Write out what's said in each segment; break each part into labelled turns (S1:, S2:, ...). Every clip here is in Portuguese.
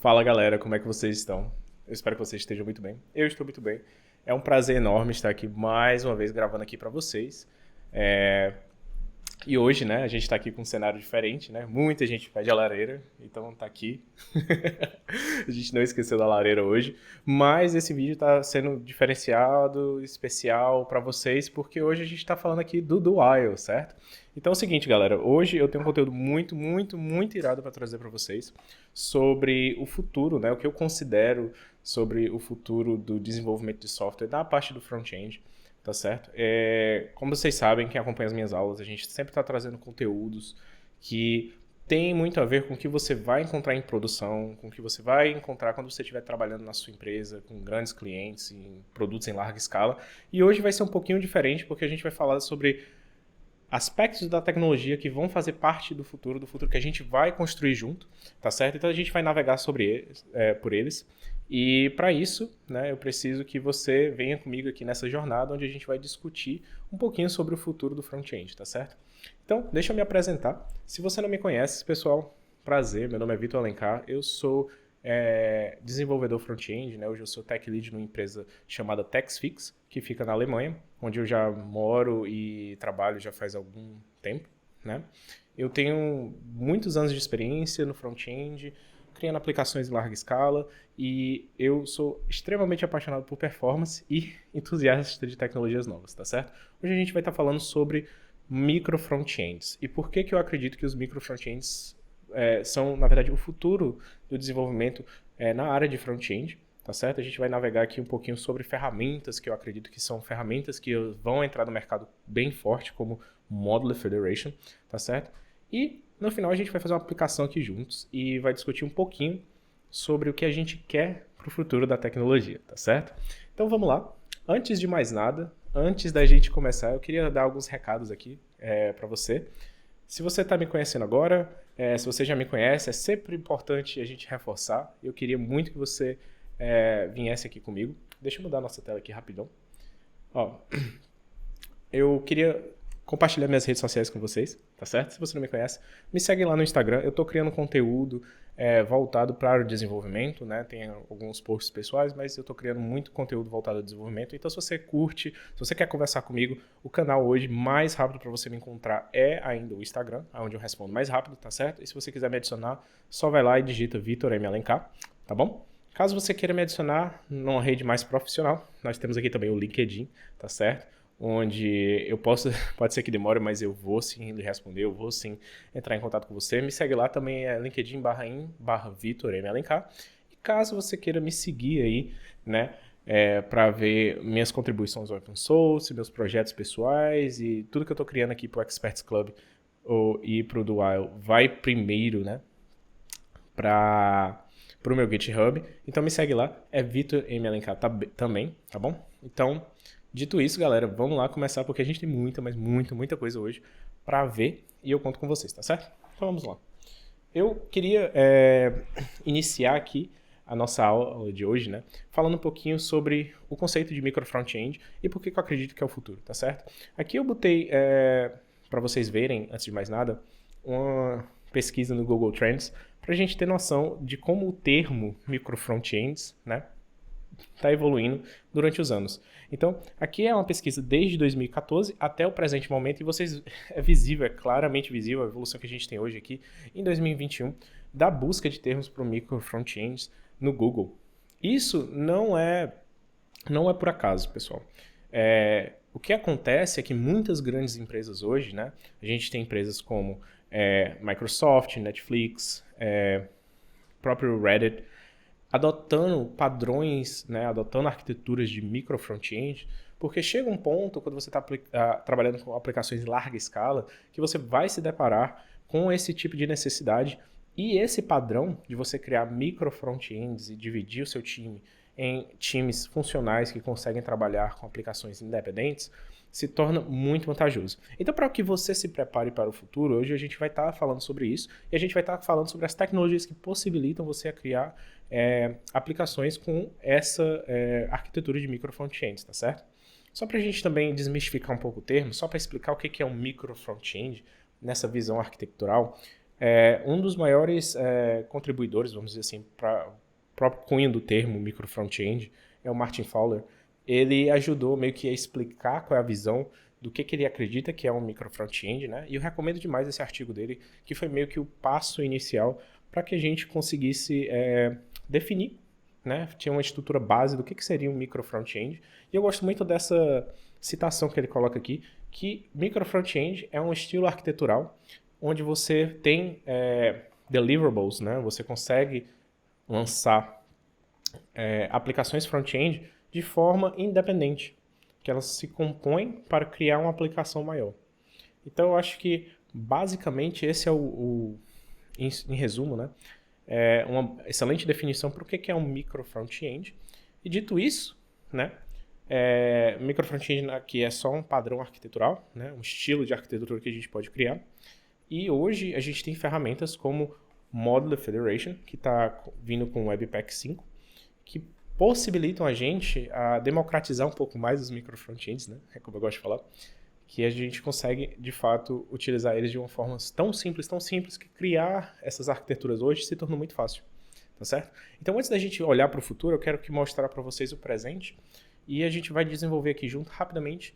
S1: Fala galera, como é que vocês estão? Eu espero que vocês estejam muito bem. Eu estou muito bem. É um prazer enorme estar aqui mais uma vez gravando aqui para vocês. É, E hoje, né, a gente está aqui com um cenário diferente, né? Muita gente pede a lareira, então tá aqui. A gente não esqueceu da lareira hoje, mas esse vídeo está sendo diferenciado, especial para vocês, porque hoje a gente está falando aqui do Dual, certo? Então é o seguinte, galera, hoje eu tenho um conteúdo muito irado para trazer para vocês sobre o futuro, né? O que eu considero sobre o futuro do desenvolvimento de software da parte do front-end. Tá certo? Como vocês sabem, quem acompanha as minhas aulas, a gente sempre está trazendo conteúdos que tem muito a ver com o que você vai encontrar em produção, com o que você vai encontrar quando você estiver trabalhando na sua empresa, com grandes clientes, em produtos em larga escala. E hoje vai ser um pouquinho diferente, porque a gente vai falar sobre aspectos da tecnologia que vão fazer parte do futuro que a gente vai construir junto, tá certo? Então a gente vai navegar por eles. E para isso, né, eu preciso que você venha comigo aqui nessa jornada onde a gente vai discutir um pouquinho sobre o futuro do front-end, tá certo? Então, deixa eu me apresentar. Se você não me conhece, pessoal, prazer, meu nome é Vitor Alencar, eu sou desenvolvedor front-end, né? Hoje eu sou tech lead numa empresa chamada TextFix, que fica na Alemanha, onde eu já moro e trabalho já faz algum tempo, né? Eu tenho muitos anos de experiência no front-end, criando aplicações em larga escala, e eu sou extremamente apaixonado por performance e entusiasta de tecnologias novas, tá certo? Hoje a gente vai estar falando sobre micro front-ends. E por que eu acredito que os micro front-ends são, na verdade, o futuro do desenvolvimento na área de front-end, tá certo? A gente vai navegar aqui um pouquinho sobre ferramentas que eu acredito que são ferramentas que vão entrar no mercado bem forte, como Modular Federation, tá certo? E no final a gente vai fazer uma aplicação aqui juntos e vai discutir um pouquinho sobre o que a gente quer para o futuro da tecnologia, tá certo? Então vamos lá. Antes de mais nada, antes da gente começar, eu queria dar alguns recados aqui para você. Se você está me conhecendo agora, se você já me conhece, é sempre importante a gente reforçar. Eu queria muito que você viesse aqui comigo. Deixa eu mudar a nossa tela aqui rapidão. Ó, eu queria compartilhar minhas redes sociais com vocês, tá certo? Se você não me conhece, me segue lá no Instagram. Eu estou criando conteúdo voltado para o desenvolvimento, né? Tem alguns posts pessoais, mas eu estou criando muito conteúdo voltado ao desenvolvimento. Então, se você curte, se você quer conversar comigo, o canal hoje mais rápido para você me encontrar é ainda o Instagram, onde eu respondo mais rápido, tá certo? E se você quiser me adicionar, só vai lá e digita Vitor M. Alencar, tá bom? Caso você queira me adicionar numa rede mais profissional, nós temos aqui também o LinkedIn, tá certo? Onde eu pode ser que demore, mas eu vou sim lhe responder, eu vou sim entrar em contato com você. Me segue lá também, é linkedin.in/Vitor M. Alencar. E caso você queira me seguir aí, né, para ver minhas contribuições ao open source, meus projetos pessoais e tudo que eu estou criando aqui para o Experts Club e para o Dual, vai primeiro, né, para o meu GitHub. Então me segue lá, é Vitor M. Alencar também, tá bom? Então, dito isso, galera, vamos lá começar, porque a gente tem muita coisa hoje para ver e eu conto com vocês, tá certo? Então vamos lá. Eu queria iniciar aqui a nossa aula de hoje, né, falando um pouquinho sobre o conceito de micro front-end e por que eu acredito que é o futuro, tá certo? Aqui eu botei, para vocês verem, antes de mais nada, uma pesquisa no Google Trends, para a gente ter noção de como o termo micro front-ends, né, está evoluindo durante os anos. Então, aqui é uma pesquisa desde 2014 até o presente momento e vocês é claramente visível a evolução que a gente tem hoje aqui em 2021 da busca de termos para o micro front-ends no Google. Isso não é por acaso, pessoal. O que acontece é que muitas grandes empresas hoje, né, a gente tem empresas como Microsoft, Netflix, próprio Reddit, adotando padrões, né, adotando arquiteturas de micro front-end, porque chega um ponto, quando você está trabalhando com aplicações em larga escala, que você vai se deparar com esse tipo de necessidade e esse padrão de você criar micro front-ends e dividir o seu time em times funcionais que conseguem trabalhar com aplicações independentes, se torna muito vantajoso. Então, para que você se prepare para o futuro, hoje a gente vai estar falando sobre isso e a gente vai estar falando sobre as tecnologias que possibilitam você criar aplicações com essa arquitetura de micro front-ends, tá certo? Só para a gente também desmistificar um pouco o termo, só para explicar o que é um micro front-end nessa visão arquitetural, Um dos maiores contribuidores, vamos dizer assim, para o próprio cunho do termo micro front-end é o Martin Fowler. Ele ajudou meio que a explicar qual é a visão do que ele acredita que é um micro front-end, né? E eu recomendo demais esse artigo dele, que foi meio que o passo inicial para que a gente conseguisse definir, né? Tinha uma estrutura base do que seria um micro front-end. E eu gosto muito dessa citação que ele coloca aqui, que micro front-end é um estilo arquitetural onde você tem deliverables, né? Você consegue lançar aplicações front-end de forma independente, que elas se compõem para criar uma aplicação maior. Então eu acho que basicamente esse é em resumo, né? Uma excelente definição para o que é um micro front-end. E dito isso, né? Micro front-end aqui é só um padrão arquitetural, né? Um estilo de arquitetura que a gente pode criar. E hoje a gente tem ferramentas como Modular Federation, que está vindo com o Webpack 5, que possibilitam a gente a democratizar um pouco mais os micro frontends, né? É como eu gosto de falar, que a gente consegue, de fato, utilizar eles de uma forma tão simples, que criar essas arquiteturas hoje se tornou muito fácil, tá certo? Então, antes da gente olhar para o futuro, eu quero mostrar para vocês o presente e a gente vai desenvolver aqui junto, rapidamente,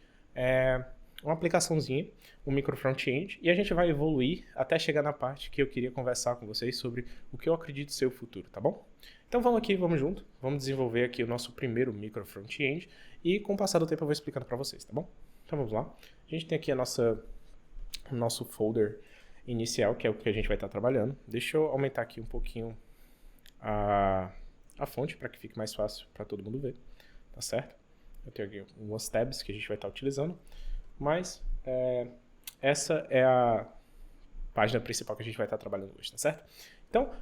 S1: uma aplicaçãozinha, um micro front-end, e a gente vai evoluir até chegar na parte que eu queria conversar com vocês sobre o que eu acredito ser o futuro, tá bom? Então vamos aqui, vamos junto, vamos desenvolver aqui o nosso primeiro micro front-end e com o passar do tempo eu vou explicando para vocês, tá bom? Então vamos lá. A gente tem aqui o nosso folder inicial, que é o que a gente vai estar trabalhando. Deixa eu aumentar aqui um pouquinho a fonte para que fique mais fácil para todo mundo ver, tá certo? Eu tenho aqui umas tabs que a gente vai estar utilizando, mas essa é a página principal que a gente vai estar trabalhando hoje, tá certo? Então,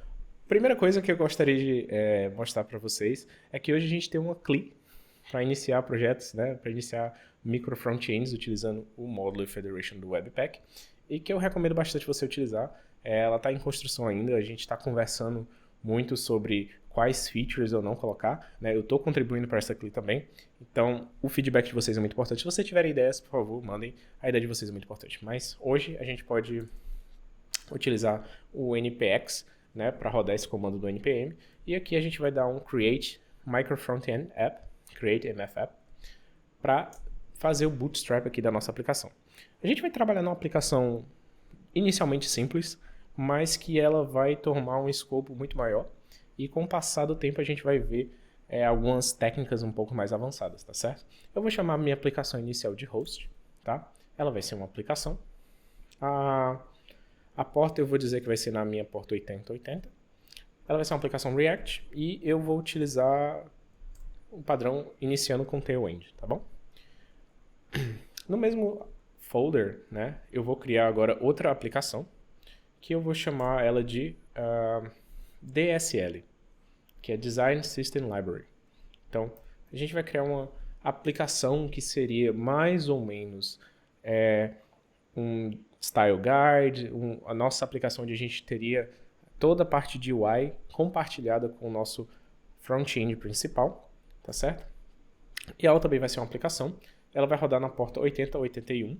S1: primeira coisa que eu gostaria de mostrar para vocês é que hoje a gente tem uma CLI para iniciar projetos, né, para iniciar micro front-ends utilizando o Modular Federation do Webpack e que eu recomendo bastante você utilizar. Ela está em construção ainda, a gente está conversando muito sobre quais features eu não colocar, né? Eu estou contribuindo para essa CLI também, então o feedback de vocês é muito importante. Se vocês tiverem ideias, por favor, mandem, a ideia de vocês é muito importante. Mas hoje a gente pode utilizar o npx, né, para rodar esse comando do npm, e aqui a gente vai dar um create micro frontend app, create mf app, para fazer o bootstrap aqui da nossa aplicação. A gente vai trabalhar numa aplicação inicialmente simples, mas que ela vai tomar um escopo muito maior, e com o passar do tempo a gente vai ver algumas técnicas um pouco mais avançadas, tá certo? Eu vou chamar a minha aplicação inicial de host, tá? Ela vai ser uma aplicação. A porta eu vou dizer que vai ser na minha porta 8080. Ela vai ser uma aplicação React e eu vou utilizar o padrão iniciando com Tailwind, tá bom? No mesmo folder, né, eu vou criar agora outra aplicação que eu vou chamar ela de DSL, que é Design System Library. Então, a gente vai criar uma aplicação que seria mais ou menos um Style Guide, a nossa aplicação onde a gente teria toda a parte de UI compartilhada com o nosso front-end principal, tá certo? E ela também vai ser uma aplicação, ela vai rodar na porta 8081,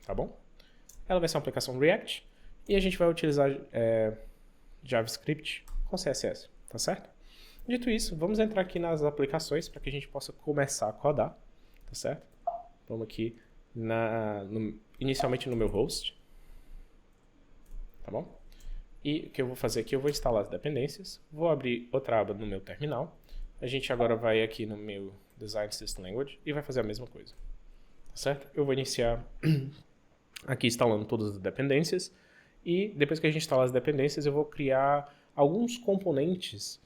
S1: tá bom? Ela vai ser uma aplicação React e a gente vai utilizar JavaScript com CSS, tá certo? Dito isso, vamos entrar aqui nas aplicações para que a gente possa começar a codar, tá certo? Vamos aqui inicialmente no meu host, tá bom? E o que eu vou fazer aqui, eu vou instalar as dependências, vou abrir outra aba no meu terminal, a gente agora vai aqui no meu Design System Language e vai fazer a mesma coisa, tá certo? Eu vou iniciar aqui instalando todas as dependências e depois que a gente instalar as dependências eu vou criar alguns componentes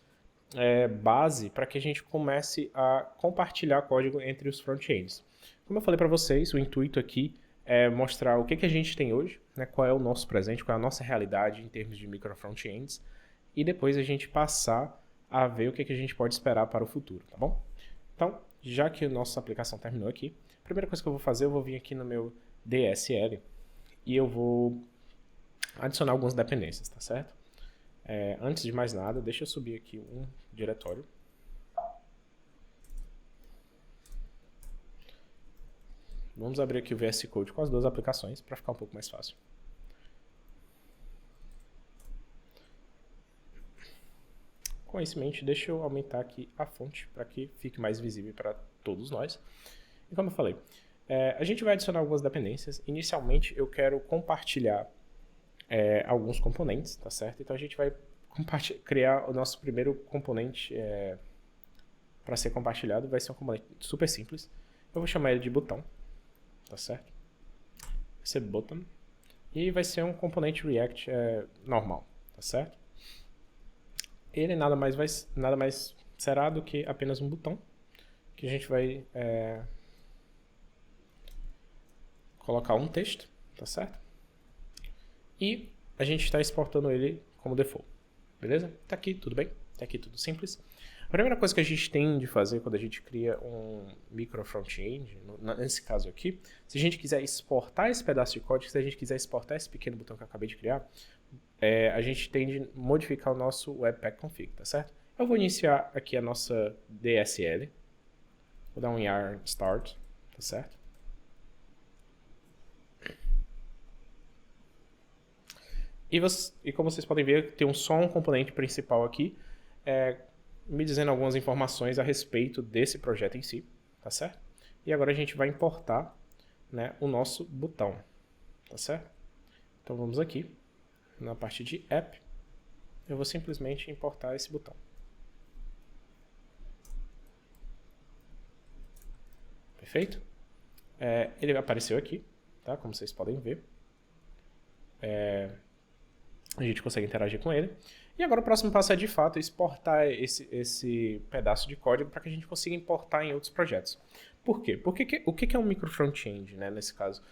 S1: base para que a gente comece a compartilhar código entre os front-ends. Como eu falei para vocês, o intuito aqui é mostrar o que a gente tem hoje, né, qual é o nosso presente, qual é a nossa realidade em termos de micro front-ends, e depois a gente passar a ver o que a gente pode esperar para o futuro, tá bom? Então, já que a nossa aplicação terminou aqui, a primeira coisa que eu vou fazer, eu vou vir aqui no meu DSL e eu vou adicionar algumas dependências, tá certo? Antes de mais nada, deixa eu subir aqui um diretório. Vamos abrir aqui o VS Code com as duas aplicações para ficar um pouco mais fácil. com isso em mente, deixa eu aumentar aqui a fonte para que fique mais visível para todos nós. E como eu falei, a gente vai adicionar algumas dependências. Inicialmente, eu quero compartilhar alguns componentes, tá certo? Então, a gente vai criar o nosso primeiro componente para ser compartilhado. Vai ser um componente super simples. Eu vou chamar ele de botão, tá certo? Vai ser button. E vai ser um componente React normal, tá certo? Ele nada mais será do que apenas um botão que a gente vai colocar um texto, tá certo? E a gente está exportando ele como default, beleza? Tá aqui, tudo bem? Tá aqui tudo simples. A primeira coisa que a gente tem de fazer quando a gente cria um micro front-end, nesse caso aqui, se a gente quiser exportar esse pedaço de código, se a gente quiser exportar esse pequeno botão que eu acabei de criar, a gente tem de modificar o nosso Webpack config, tá certo? Eu vou iniciar aqui a nossa DSL, vou dar um yarn start, tá certo? E como vocês podem ver, tem só um componente principal aqui, me dizendo algumas informações a respeito desse projeto em si, tá certo? E agora a gente vai importar, né, o nosso botão, tá certo? Então vamos aqui, na parte de app, eu vou simplesmente importar esse botão. Perfeito? Ele apareceu aqui, tá? Como vocês podem ver. A gente consegue interagir com ele. E agora o próximo passo é, de fato, exportar esse pedaço de código para que a gente consiga importar em outros projetos. Por quê? O que é um micro front-end, né, nesse caso?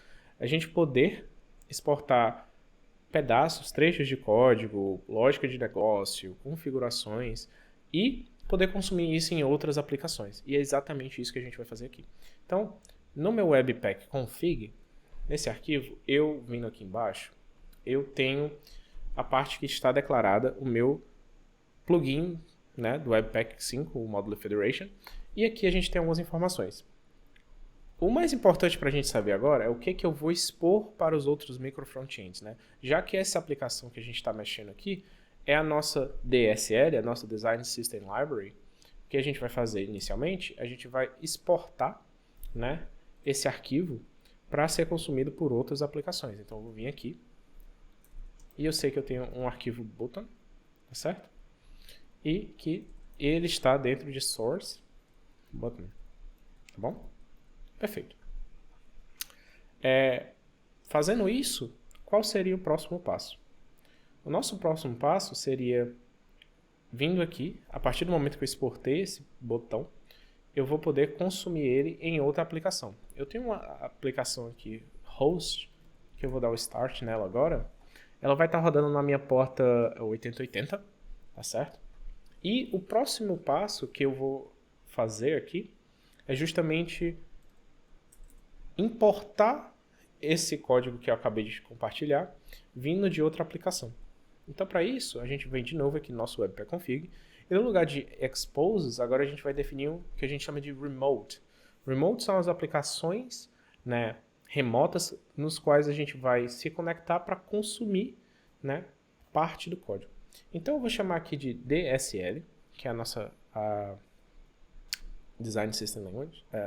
S1: A gente poder exportar pedaços, trechos de código, lógica de negócio, configurações e poder consumir isso em outras aplicações. E é exatamente isso que a gente vai fazer aqui. Então, no meu Webpack config, nesse arquivo, eu vindo aqui embaixo, eu tenho a parte que está declarada o meu plugin, né, do Webpack 5, o módulo Federation, e aqui a gente tem algumas informações. O mais importante para a gente saber agora é o que eu vou expor para os outros micro frontends, né? Já que essa aplicação que a gente está mexendo aqui é a nossa DSL, a nossa Design System Library, o que a gente vai fazer inicialmente, a gente vai exportar, né, esse arquivo para ser consumido por outras aplicações. Então eu vou vir aqui, e eu sei que eu tenho um arquivo button, tá certo? E que ele está dentro de source button, tá bom? Perfeito. Fazendo isso, qual seria o próximo passo? O nosso próximo passo seria, vindo aqui, a partir do momento que eu exportei esse botão, eu vou poder consumir ele em outra aplicação. Eu tenho uma aplicação aqui, host, que eu vou dar o start nela agora. Ela vai estar rodando na minha porta 8080, tá certo? E o próximo passo que eu vou fazer aqui é justamente importar esse código que eu acabei de compartilhar vindo de outra aplicação. Então, para isso, a gente vem de novo aqui no nosso Webpack config e no lugar de exposes, agora a gente vai definir o que a gente chama de remote. Remote são as aplicações, né, remotas nos quais a gente vai se conectar para consumir, né, parte do código. Então eu vou chamar aqui de DSL, que é a nossa Design System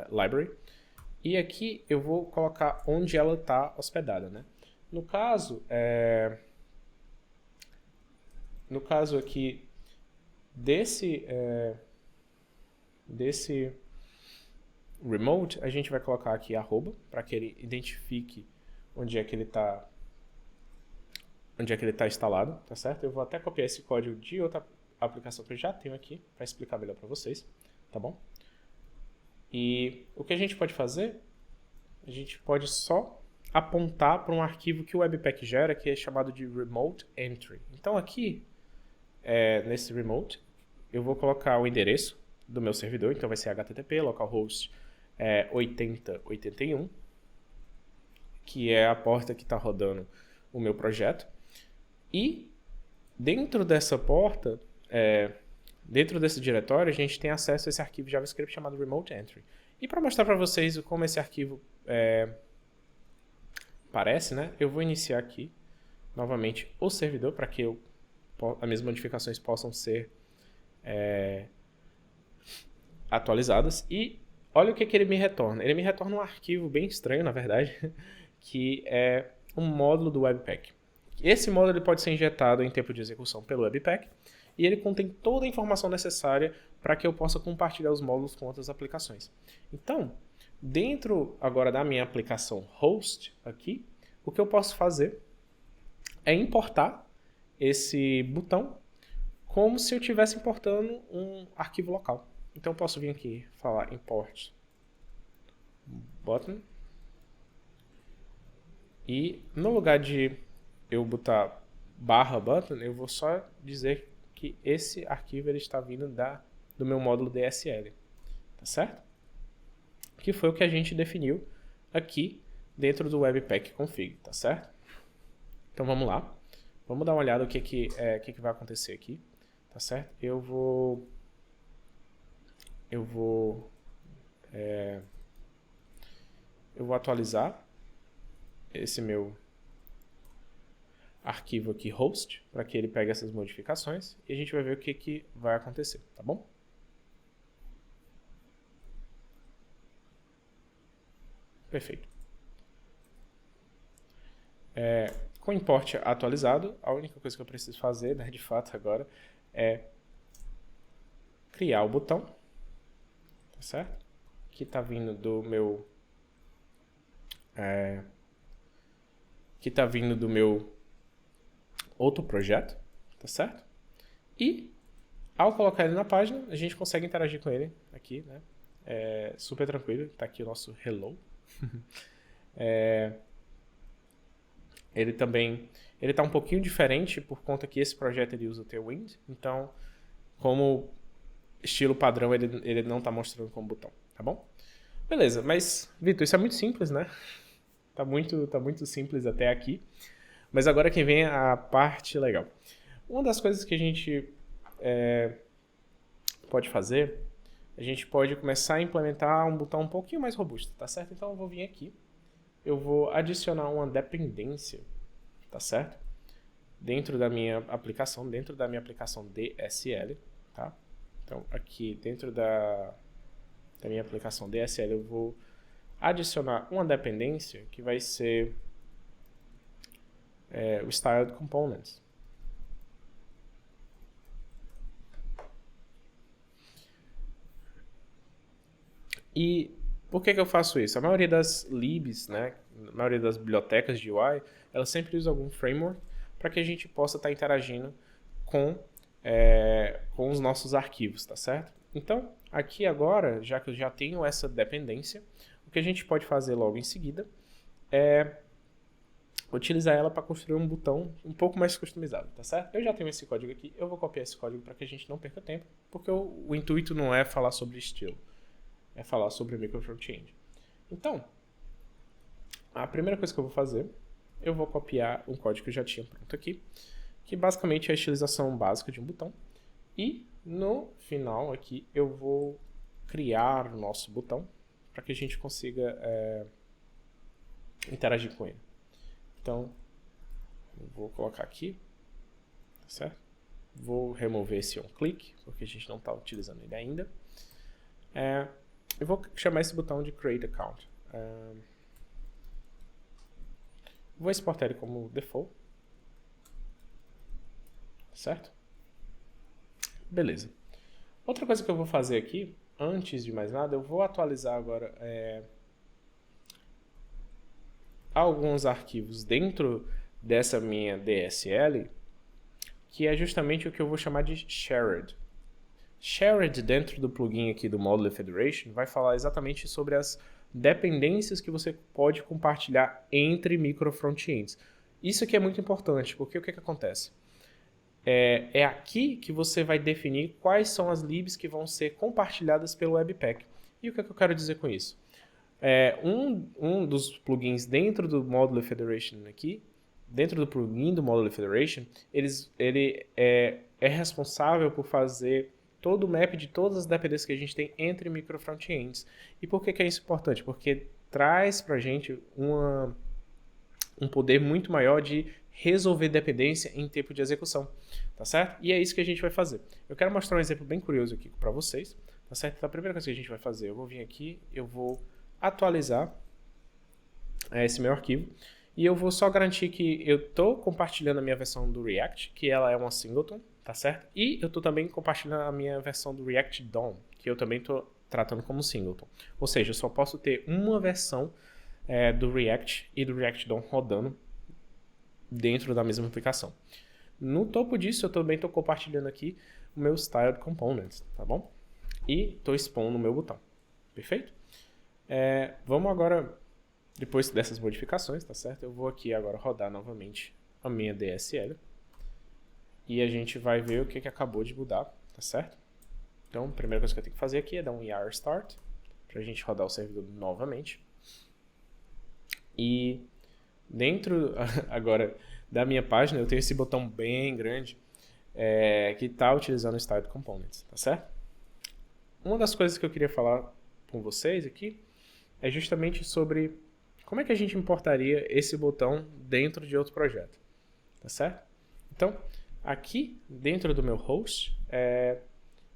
S1: Library, e aqui eu vou colocar onde ela está hospedada, né? No caso aqui desse remote, a gente vai colocar aqui arroba, para que ele identifique onde é que ele está instalado, tá certo? Eu vou até copiar esse código de outra aplicação que eu já tenho aqui, para explicar melhor para vocês, tá bom? E o que a gente pode fazer, a gente pode só apontar para um arquivo que o Webpack gera, que é chamado de remote entry. Então aqui, nesse remote, eu vou colocar o endereço do meu servidor, então vai ser http localhost 8081, que é a porta que está rodando o meu projeto. E dentro dessa porta, dentro desse diretório, a gente tem acesso a esse arquivo JavaScript chamado remote entry. E para mostrar para vocês como esse arquivo parece, né, eu vou iniciar aqui novamente o servidor para que as minhas modificações possam ser atualizadas. E olha o que ele me retorna. Ele me retorna um arquivo bem estranho, na verdade, que é um módulo do Webpack. Esse módulo ele pode ser injetado em tempo de execução pelo Webpack e ele contém toda a informação necessária para que eu possa compartilhar os módulos com outras aplicações. Então, dentro agora da minha aplicação host aqui, o que eu posso fazer é importar esse botão como se eu estivesse importando um arquivo local. Então eu posso vir aqui e falar import button e no lugar de eu botar /button, eu vou só dizer que esse arquivo ele está vindo do meu módulo DSL, tá certo? Que foi o que a gente definiu aqui dentro do Webpack config, tá certo? Então vamos lá, vamos dar uma olhada o que vai acontecer aqui, tá certo? Eu vou atualizar esse meu arquivo aqui host para que ele pegue essas modificações e a gente vai ver o que vai acontecer, tá bom? Perfeito. Com o import atualizado, a única coisa que eu preciso fazer, né, de fato agora, é criar o botão, tá certo? Que está vindo do meu outro projeto, tá certo? E ao colocar ele na página, a gente consegue interagir com ele aqui, né? É super tranquilo, tá aqui o nosso hello. Ele tá um pouquinho diferente por conta que esse projeto ele usa o Tailwind, então como estilo padrão ele não tá mostrando como botão, tá bom? Beleza, mas Vitor, isso é muito simples, né? Tá muito simples até aqui. Mas agora que vem a parte legal. Uma das coisas que a gente pode fazer, a gente pode começar a implementar um botão um pouquinho mais robusto, tá certo? Então eu vou vir aqui, eu vou adicionar uma dependência, tá certo? Dentro da minha aplicação DSL, tá? Então aqui dentro da minha aplicação DSL eu vou adicionar uma dependência que vai ser o Styled Components. E por que eu faço isso? A maioria das libs, né, a maioria das bibliotecas de UI, elas sempre usam algum framework para que a gente possa estar interagindo com os nossos arquivos, tá certo? Então, aqui agora, já que eu já tenho essa dependência, o que a gente pode fazer logo em seguida é utilizar ela para construir um botão um pouco mais customizado, tá certo? Eu já tenho esse código aqui, eu vou copiar esse código para que a gente não perca tempo, porque o intuito não é falar sobre estilo, é falar sobre micro front-end. Então, a primeira coisa que eu vou fazer, eu vou copiar um código que eu já tinha pronto aqui, que basicamente é a estilização básica de um botão, e no final aqui eu vou criar o nosso botão para que a gente consiga interagir com ele. Então, eu vou colocar aqui, tá certo? Vou remover esse onClick, porque a gente não está utilizando ele ainda. Eu vou chamar esse botão de Create Account. Vou exportar ele como default. Certo? Beleza. Outra coisa que eu vou fazer aqui, antes de mais nada, eu vou atualizar agora alguns arquivos dentro dessa minha DSL, que é justamente o que eu vou chamar de Shared. Shared dentro do plugin aqui do Module Federation vai falar exatamente sobre as dependências que você pode compartilhar entre micro frontends. Isso aqui é muito importante, porque o que acontece? É aqui que você vai definir quais são as libs que vão ser compartilhadas pelo Webpack. E o que eu quero dizer com isso? Um dos plugins dentro do Module Federation aqui, dentro do plugin do Module Federation, ele é responsável por fazer todo o map de todas as dependências que a gente tem entre micro frontends. E por que é isso importante? Porque traz pra gente um poder muito maior de resolver dependência em tempo de execução. tá certo? E é isso que a gente vai fazer. Eu quero mostrar um exemplo bem curioso aqui para vocês, tá certo? Então a primeira coisa que a gente vai fazer, eu vou vir aqui, eu vou atualizar esse meu arquivo e eu vou só garantir que eu estou compartilhando a minha versão do React, que ela é uma singleton, tá certo? E eu estou também compartilhando a minha versão do React DOM, que eu também estou tratando como singleton. Ou seja, eu só posso ter uma versão do React e do React DOM rodando dentro da mesma aplicação. No topo disso, eu também estou compartilhando aqui o meu Styled Components, tá bom? E estou expondo o meu botão. Perfeito? Vamos agora, depois dessas modificações, tá certo? Eu vou aqui agora rodar novamente a minha DSL. E a gente vai ver o que acabou de mudar, tá certo? Então, a primeira coisa que eu tenho que fazer aqui é dar um yar start, para a gente rodar o servidor novamente. E dentro agora da minha página, eu tenho esse botão bem grande que está utilizando o Styled Components, tá certo? Uma das coisas que eu queria falar com vocês aqui é justamente sobre como é que a gente importaria esse botão dentro de outro projeto, tá certo? Então, aqui dentro do meu host,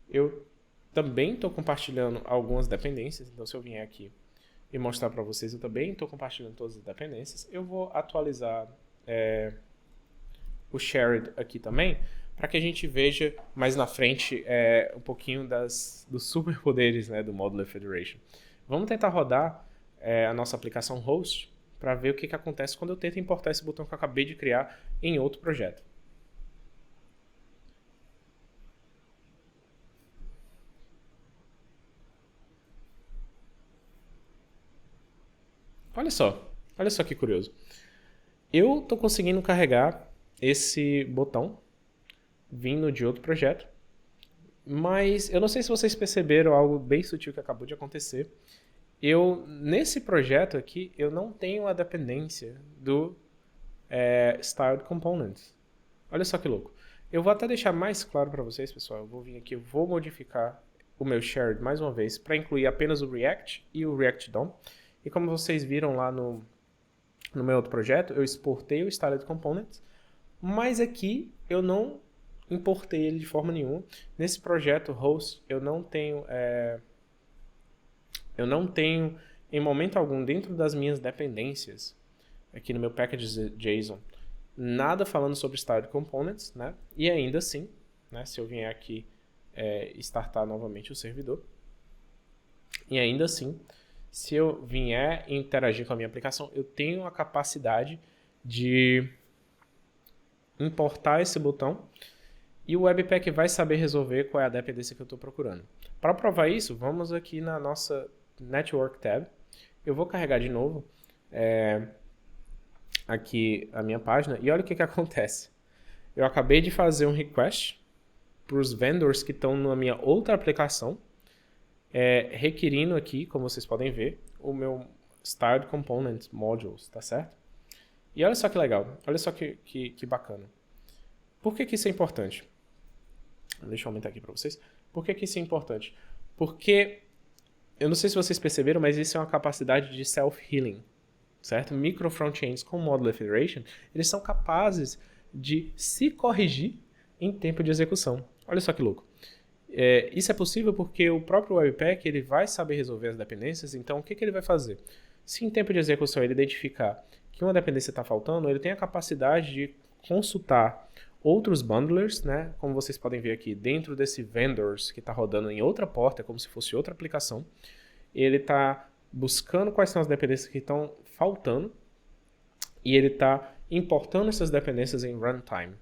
S1: eu também estou compartilhando algumas dependências. Então, se eu vier aqui e mostrar para vocês, eu também estou compartilhando todas as dependências. Eu vou atualizar o shared aqui também, para que a gente veja mais na frente um pouquinho dos superpoderes, né, do Modular Federation. Vamos tentar rodar a nossa aplicação host para ver o que acontece quando eu tento importar esse botão que eu acabei de criar em outro projeto. Olha só que curioso. Eu estou conseguindo carregar esse botão vindo de outro projeto, mas eu não sei se vocês perceberam algo bem sutil que acabou de acontecer. Nesse projeto aqui, eu não tenho a dependência do Styled Components. Olha só que louco. Eu vou até deixar mais claro para vocês, pessoal. Eu vou vir aqui, eu vou modificar o meu shared mais uma vez para incluir apenas o React e o React DOM. E como vocês viram lá no meu outro projeto, eu exportei o Styled Components, mas aqui eu não importei ele de forma nenhuma. Nesse projeto host, eu não tenho em momento algum dentro das minhas dependências, aqui no meu package.json, nada falando sobre Styled Components, né? E ainda assim, né, se eu vier aqui startar novamente o servidor, e ainda assim, se eu vier interagir com a minha aplicação, eu tenho a capacidade de importar esse botão e o Webpack vai saber resolver qual é a dependência que eu estou procurando. Para provar isso, vamos aqui na nossa Network tab. Eu vou carregar de novo aqui a minha página e olha o que acontece. Eu acabei de fazer um request para os vendors que estão na minha outra aplicação, requerindo aqui, como vocês podem ver, o meu Styled Component Modules, tá certo? E olha só que legal, olha só que bacana. Por que isso é importante? Deixa eu aumentar aqui para vocês. Por que isso é importante? Porque, eu não sei se vocês perceberam, mas isso é uma capacidade de self-healing, certo? Micro frontends com Modular Federation, eles são capazes de se corrigir em tempo de execução. Olha só que louco. Isso é possível porque o próprio Webpack ele vai saber resolver as dependências, então o que ele vai fazer? Se em tempo de execução ele identificar que uma dependência está faltando, ele tem a capacidade de consultar outros bundlers, né? Como vocês podem ver aqui, dentro desse vendors que está rodando em outra porta, como se fosse outra aplicação, ele está buscando quais são as dependências que estão faltando e ele está importando essas dependências em runtime.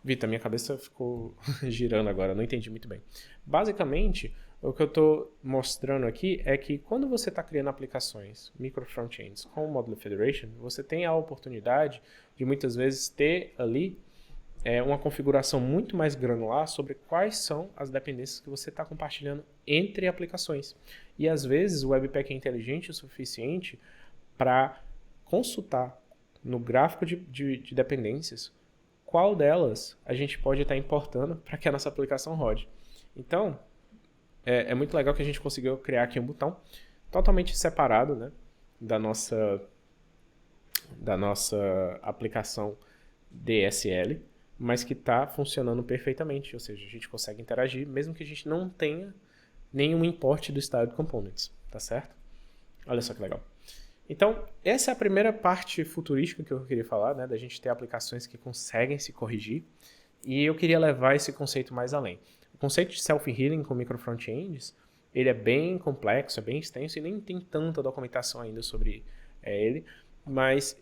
S1: Vitor, minha cabeça ficou girando agora, não entendi muito bem. Basicamente, o que eu estou mostrando aqui é que quando você está criando aplicações micro frontends com o Modular Federation, você tem a oportunidade de muitas vezes ter ali uma configuração muito mais granular sobre quais são as dependências que você está compartilhando entre aplicações. E às vezes o Webpack é inteligente o suficiente para consultar no gráfico de dependências qual delas a gente pode estar importando para que a nossa aplicação rode. Então, é muito legal que a gente conseguiu criar aqui um botão totalmente separado, né, da nossa aplicação DSL, mas que está funcionando perfeitamente, ou seja, a gente consegue interagir mesmo que a gente não tenha nenhum import do Styled Components, tá certo? Olha só que legal. Então, essa é a primeira parte futurística que eu queria falar, né, da gente ter aplicações que conseguem se corrigir, e eu queria levar esse conceito mais além. O conceito de self-healing com micro frontends, ele é bem complexo, é bem extenso e nem tem tanta documentação ainda sobre ele, mas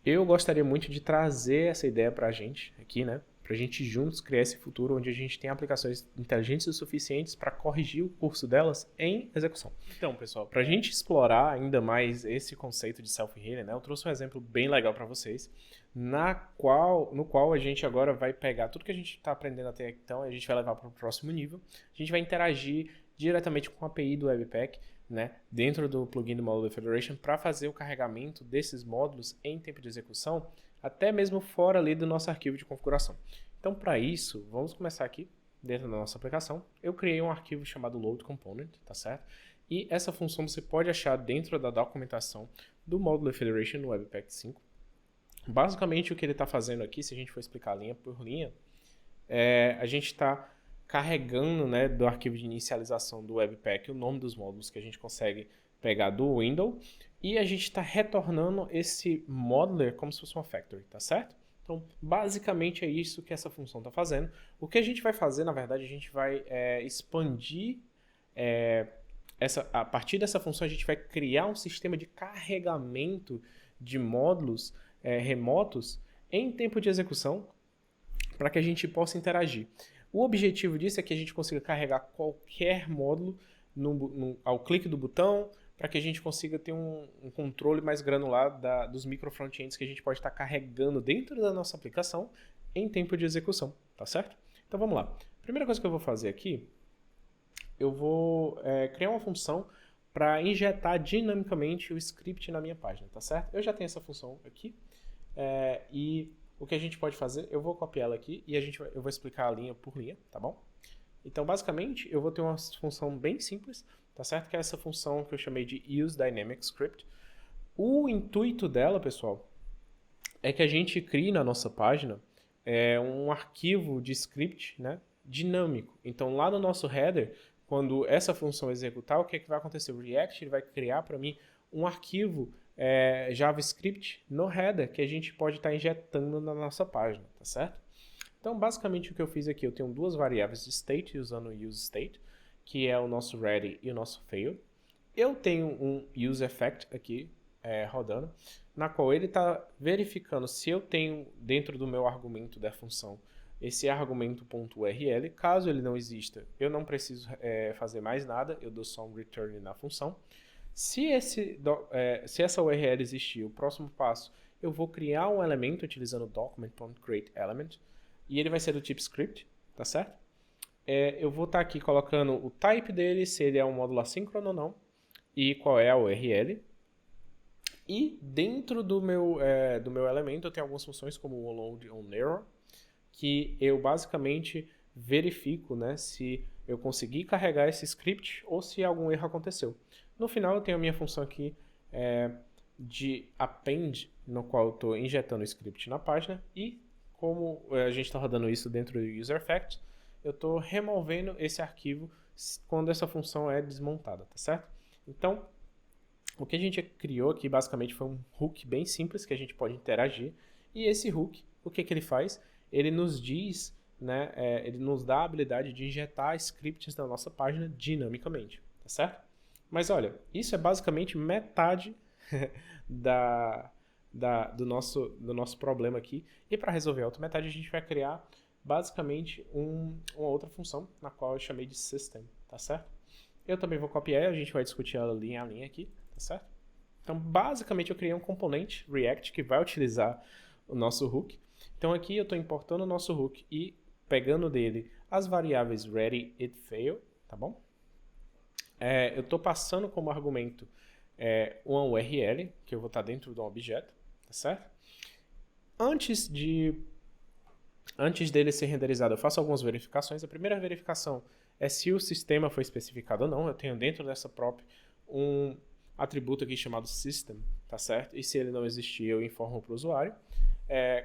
S1: eu gostaria muito de trazer essa ideia para a gente aqui, né? Para a gente juntos criar esse futuro onde a gente tem aplicações inteligentes o suficientes para corrigir o curso delas em execução. Então, pessoal, para a gente explorar ainda mais esse conceito de self-healing, né? Eu trouxe um exemplo bem legal para vocês, no qual a gente agora vai pegar tudo que a gente está aprendendo até então e a gente vai levar para o próximo nível. A gente vai interagir diretamente com a API do Webpack, né, dentro do plugin do Model Federation para fazer o carregamento desses módulos em tempo de execução, até mesmo fora ali do nosso arquivo de configuração. Então, para isso, vamos começar aqui dentro da nossa aplicação. Eu criei um arquivo chamado Load Component, tá certo? E essa função você pode achar dentro da documentação do Model Federation no Webpack 5. Basicamente, o que ele está fazendo aqui, se a gente for explicar linha por linha, a gente está carregando, né, do arquivo de inicialização do Webpack o nome dos módulos que a gente consegue pegar do window e a gente está retornando esse modeler como se fosse uma factory, tá certo? Então, basicamente é isso que essa função está fazendo. O que a gente vai fazer, na verdade, a gente vai expandir a partir dessa função a gente vai criar um sistema de carregamento de módulos remotos em tempo de execução para que a gente possa interagir. O objetivo disso é que a gente consiga carregar qualquer módulo ao clique do botão, para que a gente consiga ter um controle mais granular dos micro frontends que a gente pode estar carregando dentro da nossa aplicação em tempo de execução, tá certo? Então vamos lá. A primeira coisa que eu vou fazer aqui, eu vou criar uma função para injetar dinamicamente o script na minha página, tá certo? Eu já tenho essa função aqui e o que a gente pode fazer, eu vou copiar ela aqui e eu vou explicar a linha por linha, tá bom? Então, basicamente, eu vou ter uma função bem simples, tá certo? Que é essa função que eu chamei de useDynamicScript. O intuito dela, pessoal, é que a gente crie na nossa página um arquivo de script, né, dinâmico. Então, lá no nosso header, quando essa função executar, o que vai acontecer? O React ele vai criar para mim um arquivo JavaScript no header que a gente pode estar injetando na nossa página, tá certo? Então, basicamente, o que eu fiz aqui, eu tenho duas variáveis de state usando o useState, que é o nosso ready e o nosso fail. Eu tenho um useEffect aqui rodando, na qual ele está verificando se eu tenho dentro do meu argumento da função esse argumento.url. Caso ele não exista, eu não preciso fazer mais nada, eu dou só um return na função. Se essa URL existir, o próximo passo, eu vou criar um elemento utilizando document.createElement e ele vai ser do tipo script, tá certo? Eu vou estar aqui colocando o type dele, se ele é um módulo assíncrono ou não, e qual é a URL. E dentro do meu elemento eu tenho algumas funções como o onLoad e onError, que eu basicamente verifico, né, se eu consegui carregar esse script ou se algum erro aconteceu. No final eu tenho a minha função aqui de append, no qual eu estou injetando o script na página e como a gente está rodando isso dentro do useEffect, eu estou removendo esse arquivo quando essa função é desmontada, tá certo? Então, o que a gente criou aqui basicamente foi um hook bem simples que a gente pode interagir e esse hook, o que ele faz? Ele nos diz, né, ele nos dá a habilidade de injetar scripts na nossa página dinamicamente, tá certo? Mas olha, isso é basicamente metade do nosso problema aqui. E para resolver a outra metade, a gente vai criar basicamente uma outra função, na qual eu chamei de system, tá certo? Eu também vou copiar, a gente vai discutir ela linha a linha aqui, tá certo? Então, basicamente, eu criei um componente React que vai utilizar o nosso hook. Então, aqui eu estou importando o nosso hook e pegando dele as variáveis ready e fail, tá bom? Eu estou passando como argumento uma URL, que eu vou estar dentro de um objeto, tá certo? Antes dele ser renderizado, eu faço algumas verificações. A primeira verificação é se o sistema foi especificado ou não. Eu tenho dentro dessa prop um atributo aqui chamado system, tá certo? E se ele não existir, eu informo para o usuário.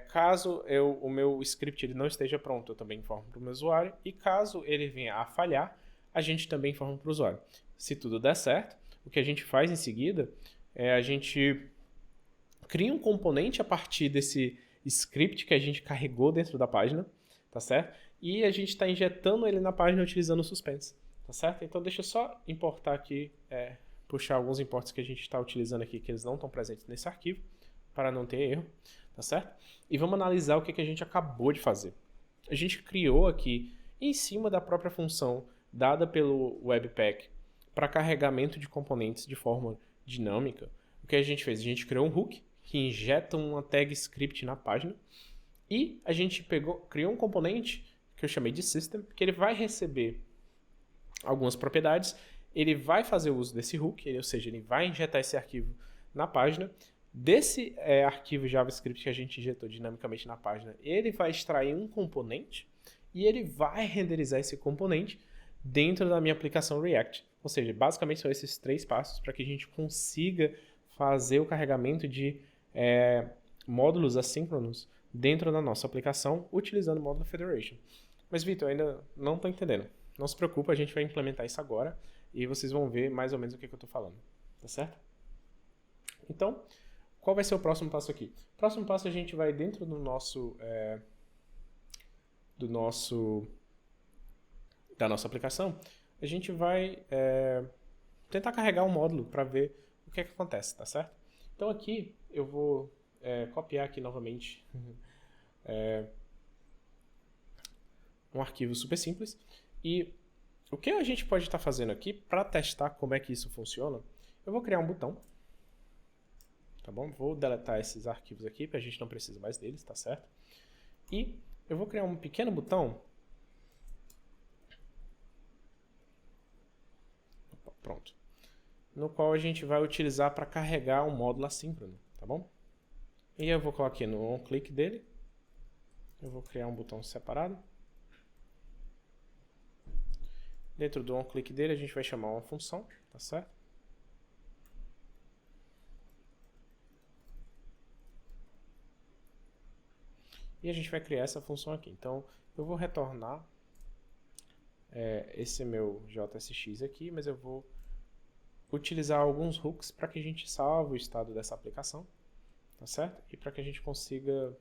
S1: Caso o meu script ele não esteja pronto, eu também informo para o meu usuário. E caso ele venha a falhar, a gente também informa para o usuário. Se tudo der certo, o que a gente faz em seguida é a gente cria um componente a partir desse script que a gente carregou dentro da página, tá certo? E a gente está injetando ele na página utilizando o suspense, tá certo? Então deixa eu só importar aqui, puxar alguns imports que a gente está utilizando aqui, que eles não estão presentes nesse arquivo, para não ter erro, tá certo? E vamos analisar o que a gente acabou de fazer. A gente criou aqui, em cima da própria função dada pelo Webpack, para carregamento de componentes de forma dinâmica. O que a gente fez? A gente criou um hook, que injeta uma tag script na página, e a gente criou um componente que eu chamei de system, que ele vai receber algumas propriedades, ele vai fazer uso desse hook, ou seja, ele vai injetar esse arquivo na página. Desse arquivo JavaScript que a gente injetou dinamicamente na página, ele vai extrair um componente e ele vai renderizar esse componente dentro da minha aplicação React. Ou seja, basicamente são esses 3 passos para que a gente consiga fazer o carregamento de módulos assíncronos dentro da nossa aplicação utilizando o módulo Federation. Mas, Vitor, ainda não estou entendendo. Não se preocupe, a gente vai implementar isso agora e vocês vão ver mais ou menos o que eu estou falando. Tá certo? Então, qual vai ser o próximo passo aqui? O próximo passo a gente vai dentro do da nossa aplicação, a gente vai tentar carregar um módulo para ver o que acontece, tá certo? Então aqui eu vou copiar aqui novamente um arquivo super simples. E o que a gente pode estar fazendo aqui para testar como é que isso funciona, eu vou criar um botão. Tá bom? Vou deletar esses arquivos aqui, porque a gente não precisa mais deles, tá certo? E eu vou criar um pequeno botão. Opa, pronto. No qual a gente vai utilizar para carregar um módulo assíncrono, tá bom? E eu vou colocar aqui no onClick dele. Eu vou criar um botão separado. Dentro do onClick dele a gente vai chamar uma função, tá certo? E a gente vai criar essa função aqui. Então, eu vou retornar esse meu JSX aqui, mas eu vou utilizar alguns hooks para que a gente salve o estado dessa aplicação, tá certo? E para que a gente consiga